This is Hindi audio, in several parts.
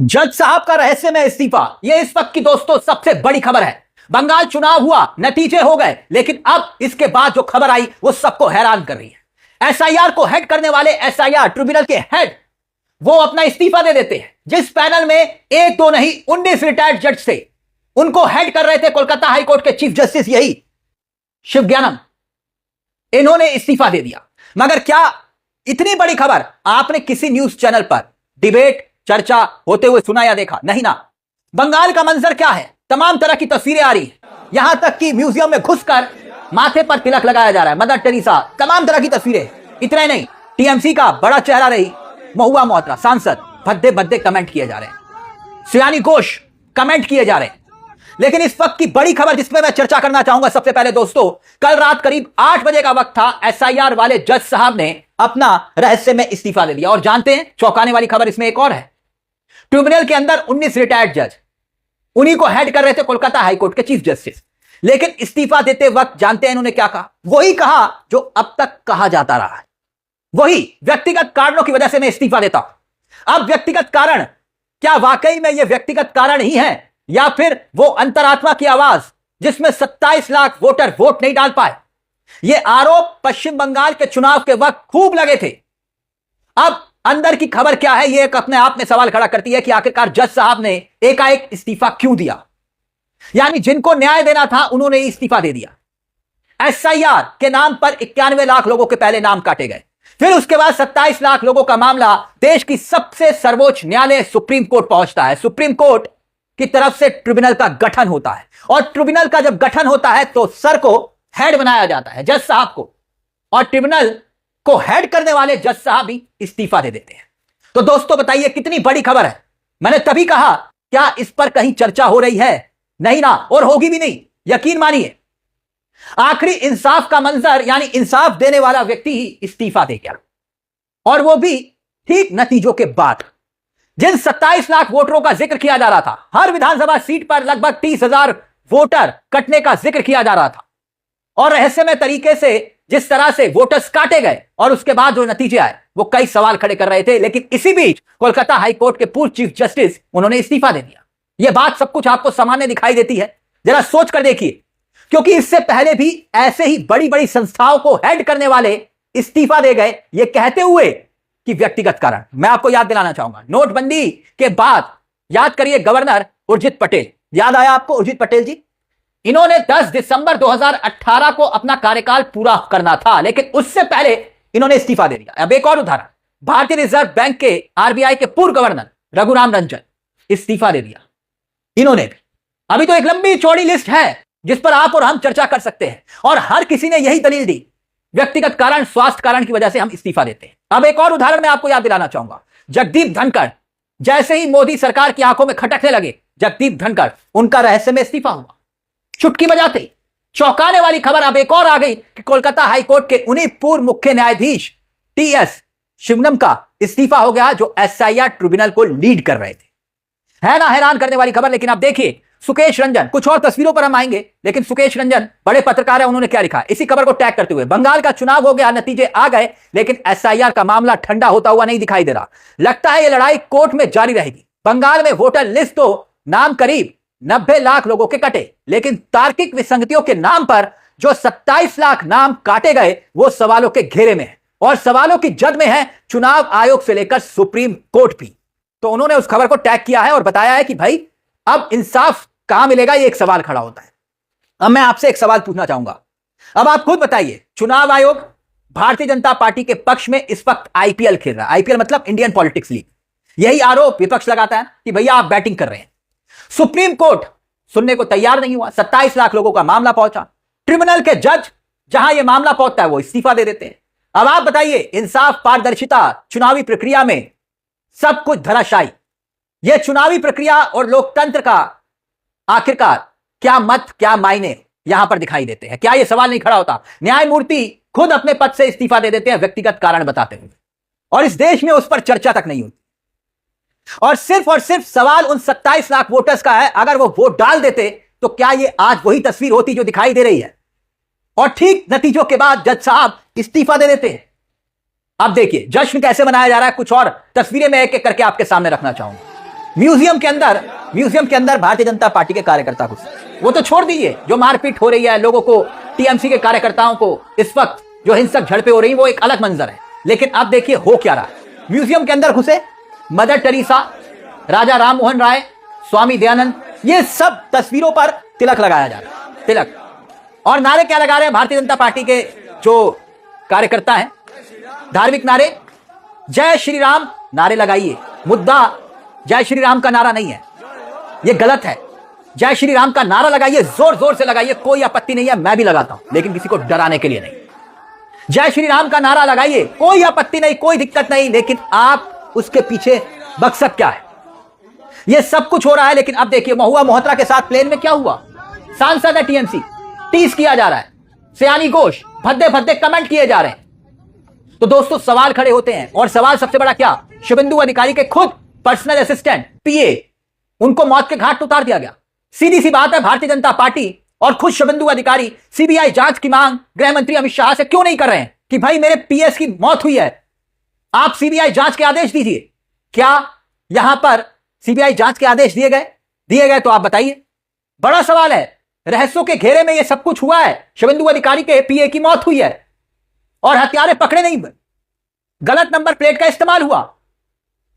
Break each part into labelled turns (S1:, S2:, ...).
S1: जज साहब का रहस्यमय इस्तीफा, यह इस वक्त की दोस्तों सबसे बड़ी खबर है। बंगाल चुनाव हुआ, नतीजे हो गए, लेकिन अब इसके बाद जो खबर आई वो सबको हैरान कर रही है। एसआईआर को हेड करने वाले एसआईआर ट्रिब्यूनल के हेड वो अपना इस्तीफा दे देते हैं। जिस पैनल में एक दो नहीं 19 रिटायर्ड जज थे, उनको हेड कर रहे थे कोलकाता हाईकोर्ट के चीफ जस्टिस यही शिवज्ञानम, इन्होंने इस्तीफा दे दिया। मगर क्या इतनी बड़ी खबर आपने किसी न्यूज चैनल पर डिबेट चर्चा होते हुए सुना या देखा? नहीं ना। बंगाल का मंजर क्या है? तमाम तरह की तस्वीरें आ रही हैं, यहां तक कि म्यूजियम में घुसकर माथे पर तिलक लगाया जा रहा है, मदर टेरेसा, तमाम तरह की तस्वीरें। इतना ही नहीं, टीएमसी का बड़ा चेहरा रही महुआ मोहतरा सांसद, भद्दे भद्दे कमेंट किए जा रहे हैं, सियानी घोष कमेंट किए जा रहे हैं। लेकिन इस वक्त की बड़ी खबर जिसमें मैं चर्चा करना चाहूंगा, सबसे पहले दोस्तों, कल रात करीब 8 बजे का वक्त था, एसआईआर वाले जज साहब ने अपना रहस्य में इस्तीफा दे दिया। और जानते हैं चौंकाने वाली खबर इसमें एक और है। ट्रिब्यूनल के अंदर 19 रिटायर्ड जज, उन्हीं को हेड कर रहे थे कोलकाता हाईकोर्ट के चीफ जस्टिस। लेकिन इस्तीफा देते वक्त जानते हैं इन्होंने क्या कहा? वही कहा जो अब तक कहा जाता रहा है, वही व्यक्तिगत कारणों की वजह से मैं इस्तीफा देता हूं। अब व्यक्तिगत कारण, क्या वाकई में यह व्यक्तिगत कारण ही है या फिर वो अंतरात्मा की आवाज जिसमें 27 लाख वोटर वोट नहीं डाल पाए? ये आरोप पश्चिम बंगाल के चुनाव के वक्त खूब लगे थे। अब अंदर की खबर क्या है, यह एक अपने आप में सवाल खड़ा करती है कि आखिरकार जज साहब ने एकाएक इस्तीफा क्यों दिया। यानी जिनको न्याय देना था उन्होंने इस्तीफा दे दिया। एसआईआर के नाम पर 91 लाख लोगों के पहले नाम काटे गए, फिर उसके बाद 27 लाख लोगों का मामला देश की सबसे सर्वोच्च न्यायालय सुप्रीम कोर्ट पहुंचता है। सुप्रीम कोर्ट की तरफ से ट्रिब्यूनल का गठन होता है, और ट्रिब्यूनल का जब गठन होता है तो सर को हेड बनाया जाता है, जज साहब को, और ट्रिब्यूनल को हेड करने वाले जज साहब भी इस्तीफा दे देते हैं। तो दोस्तों बताइए कितनी बड़ी खबर है। मैंने तभी कहा, क्या इस पर कहीं चर्चा हो रही है? नहीं ना, और होगी भी नहीं, यकीन मानिए। आखिरी इंसाफ का मंजर, यानी इंसाफ देने वाला व्यक्ति ही इस्तीफा दे गया, और वो भी ठीक नतीजों के बाद। जिन 27 लाख वोटरों का जिक्र किया जा रहा था, हर विधानसभा सीट पर लगभग 30,000 वोटर कटने का जिक्र किया जा रहा था, और रहस्यमय तरीके से जिस तरह से वोटर्स काटे गए और उसके बाद जो नतीजे आए वो कई सवाल खड़े कर रहे थे। लेकिन इसी बीच कोलकाता हाईकोर्ट के पूर्व चीफ जस्टिस, उन्होंने इस्तीफा दे दिया। यह बात सब कुछ आपको सामान्य दिखाई देती है, जरा सोच कर देखिए, क्योंकि इससे पहले भी ऐसे ही बड़ी बड़ी संस्थाओं को हेड करने वाले इस्तीफा दे गए, ये कहते हुए कि व्यक्तिगत कारण। मैं आपको याद दिलाना चाहूंगा, नोटबंदी के बाद याद करिए गवर्नर उर्जित पटेल, याद आया आपको उर्जित पटेल जी? इन्होंने 10 दिसंबर 2018 को अपना कार्यकाल पूरा करना था, लेकिन उससे पहले इन्होंने इस्तीफा दे दिया। अब एक और उदाहरण, भारतीय रिजर्व बैंक के आरबीआई के पूर्व गवर्नर रघुराम रंजन, इस्तीफा दे दिया इन्होंने भी। अभी तो एक लंबी चौड़ी लिस्ट है जिस पर आप और हम चर्चा कर सकते हैं, और हर किसी ने यही दलील दी, व्यक्तिगत कारण, स्वास्थ्य कारण की वजह से हम इस्तीफा देते हैं। अब एक और उदाहरण मैं आपको याद दिलाना चाहूंगा, जगदीप धनखड़। जैसे ही मोदी सरकार की आंखों में खटकने लगे जगदीप धनखड़, उनका रहस्य में इस्तीफा हुआ, चुटकी बजाते। चौंकाने वाली खबर अब एक और आ गई कि कोलकाता हाईकोर्ट के उन्हीं पूर्व मुख्य न्यायाधीश टीएस शिवनम का इस्तीफा हो गया, जो एसआईआर ट्रिब्यूनल को लीड कर रहे थे। है ना हैरान करने वाली खबर। लेकिन आप देखिए सुकेश रंजन, कुछ और तस्वीरों पर हम आएंगे, लेकिन सुकेश रंजन बड़े पत्रकार हैं, उन्होंने क्या लिखा इसी खबर को टैग करते हुए, बंगाल का चुनाव हो गया, नतीजे आ गए, लेकिन एसआईआर का मामला ठंडा होता हुआ नहीं दिखाई दे रहा। लगता है यह लड़ाई कोर्ट में जारी रहेगी। बंगाल में वोटर लिस्ट तो नाम करीब 90 लाख लोगों के कटे, लेकिन तार्किक विसंगतियों के नाम पर जो 27 लाख नाम काटे गए वो सवालों के घेरे में है, और सवालों की जद में है चुनाव आयोग से लेकर सुप्रीम कोर्ट भी। तो उन्होंने उस खबर को टैग किया है और बताया है कि भाई अब इंसाफ कहां मिलेगा, ये एक सवाल खड़ा होता है। अब मैं आपसे एक सवाल पूछना चाहूंगा, अब आप खुद बताइए, चुनाव आयोग भारतीय जनता पार्टी के पक्ष में इस वक्त आईपीएल खेल रहा है, आईपीएल मतलब इंडियन पॉलिटिक्स लीग, यही आरोप विपक्ष लगाता है कि भैया आप बैटिंग कर रहे हैं। सुप्रीम कोर्ट सुनने को तैयार नहीं हुआ, 27 लाख लोगों का मामला पहुंचा, ट्रिब्यूनल के जज जहां यह मामला पहुंचता है वो इस्तीफा दे देते हैं। अब आप बताइए, इंसाफ, पारदर्शिता, चुनावी प्रक्रिया में सब कुछ धराशायी। यह चुनावी प्रक्रिया और लोकतंत्र का आखिरकार क्या मत, क्या मायने यहां पर दिखाई देते हैं? क्या यह सवाल नहीं खड़ा होता? न्यायमूर्ति खुद अपने पद से इस्तीफा दे देते हैं व्यक्तिगत कारण बताते हुए, और इस देश में उस पर चर्चा तक नहीं होती। और सिर्फ सवाल उन 27 लाख वोटर्स का है, अगर वो वोट डाल देते तो क्या ये आज वही तस्वीर होती जो दिखाई दे रही है? और ठीक नतीजों के बाद जज साहब इस्तीफा दे देते हैं। अब देखिए जश्न कैसे मनाया जा रहा है, कुछ और तस्वीरें मैं एक एक करके आपके सामने रखना चाहूंगा। म्यूजियम के अंदर भारतीय जनता पार्टी के कार्यकर्ता घुसे। वो तो छोड़ दीजिए, जो मारपीट हो रही है लोगों को, टीएमसी के कार्यकर्ताओं को इस वक्त जो हिंसक झड़पें हो रही, वो एक अलग मंजर है। लेकिन अब देखिए हो क्या रहा है। म्यूजियम के अंदर घुसे, मदर टेरेसा, राजा राम मोहन राय, स्वामी दयानंद, ये सब तस्वीरों पर तिलक लगाया जा रहा है, तिलक। और नारे क्या लगा रहे हैं भारतीय जनता पार्टी के जो कार्यकर्ता हैं? धार्मिक नारे, जय श्री राम नारे लगाइए। मुद्दा जय श्री राम का नारा नहीं है, यह गलत है। जय श्री राम का नारा लगाइए, जोर जोर से लगाइए, कोई आपत्ति नहीं है, मैं भी लगाता हूं, लेकिन किसी को डराने के लिए नहीं। जय श्री राम का नारा लगाइए, कोई आपत्ति नहीं, कोई दिक्कत नहीं, लेकिन आप उसके पीछे मकसद क्या है? यह सब कुछ हो रहा है। लेकिन अब देखिए महुआ मोहत्रा के साथ प्लेन में क्या हुआ? सांसद है टीएमसी, टीज किया जा रहा है, सयानी घोष, भद्दे भद्दे कमेंट किए जा रहे हैं। तो दोस्तों सवाल खड़े होते हैं, और सवाल सबसे बड़ा क्या? शुभेंदु अधिकारी के खुद पर्सनल असिस्टेंट पीए, उनको मौत के घाट उतार दिया गया। सीधी सी बात है, भारतीय जनता पार्टी और खुद शुभेंदु अधिकारी सीबीआई जांच की मांग गृह मंत्री अमित शाह से क्यों नहीं कर रहे हैं कि भाई मेरे पीएस की मौत हुई है, आप सीबीआई जांच के आदेश दीजिए। क्या यहां पर सीबीआई जांच के आदेश दिए गए? तो आप बताइए। बड़ा सवाल है, रहस्यों के घेरे में यह सब कुछ हुआ है। शुभेंदु अधिकारी के पीए की मौत हुई है और हत्यारे पकड़े नहीं, गलत नंबर प्लेट का इस्तेमाल हुआ।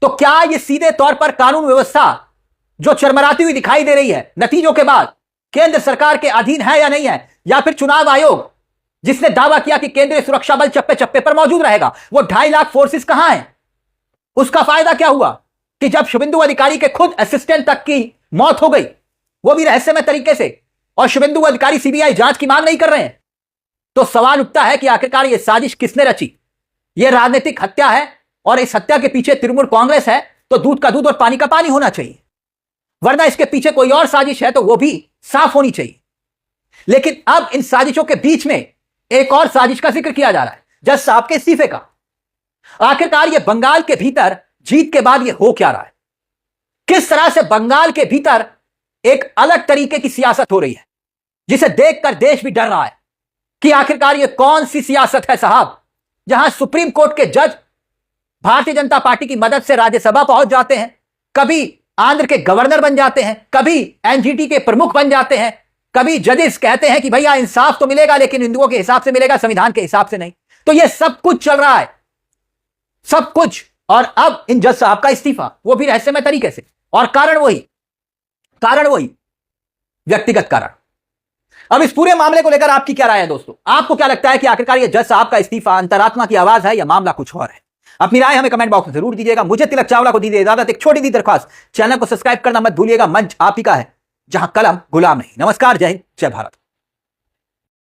S1: तो क्या यह सीधे तौर पर कानून व्यवस्था जो चरमराती हुई दिखाई दे रही है नतीजों के बाद, केंद्र सरकार के अधीन है या नहीं है? या फिर चुनाव आयोग जिसने दावा किया कि केंद्रीय सुरक्षा बल चप्पे चप्पे पर मौजूद रहेगा, वो 2.5 लाख फोर्सेस कहां है? उसका फायदा क्या हुआ कि जब शुभेंदु अधिकारी के खुद असिस्टेंट तक की मौत हो गई, वो भी रहस्यमय तरीके से, और शुभेंदु अधिकारी सीबीआई जांच की मांग नहीं कर रहे हैं? तो सवाल उठता है कि आखिरकार यह साजिश किसने रची? यह राजनीतिक हत्या है, और इस हत्या के पीछे तृणमूल कांग्रेस है, तो दूध का दूध और पानी का पानी होना चाहिए, वरना इसके पीछे कोई और साजिश है तो वो भी साफ होनी चाहिए। लेकिन अब इन साजिशों के बीच में एक और साजिश का जिक्र किया जा रहा है, जज साहब के इस्तीफे का। आखिरकार ये बंगाल के भीतर जीत के बाद ये हो क्या रहा है? किस तरह से बंगाल के भीतर एक अलग तरीके की सियासत हो रही है, जिसे देखकर देश भी डर रहा है कि आखिरकार ये कौन सी सियासत है साहब, जहां सुप्रीम कोर्ट के जज भारतीय जनता पार्टी की मदद से राज्यसभा पहुंच जाते हैं, कभी आंध्र के गवर्नर बन जाते हैं, कभी एनजीटी के प्रमुख बन जाते हैं, कभी जजेस कहते हैं कि भैया इंसाफ तो मिलेगा लेकिन हिंदुओं के हिसाब से मिलेगा, संविधान के हिसाब से नहीं। तो यह सब कुछ चल रहा है, सब कुछ। और अब इन जज साहब का इस्तीफा, वो भी रहस्यमय तरीके से, और कारण वही व्यक्तिगत कारण। अब इस पूरे मामले को लेकर आपकी क्या राय है दोस्तों? आपको क्या लगता है कि आखिरकार यह जज साहब का इस्तीफा अंतरात्मा की आवाज है या मामला कुछ और है? अपनी राय हमें कमेंट बॉक्स में जरूर दीजिएगा। मुझे तिलक चावला को दीजिए इजाजत। एक छोटी सी दरख्वास्त, चैनल को सब्सक्राइब करना मत भूलिएगा। मंच आप ही का है जहां कलम गुलाम नहीं। नमस्कार, जय हिंद, जय भारत।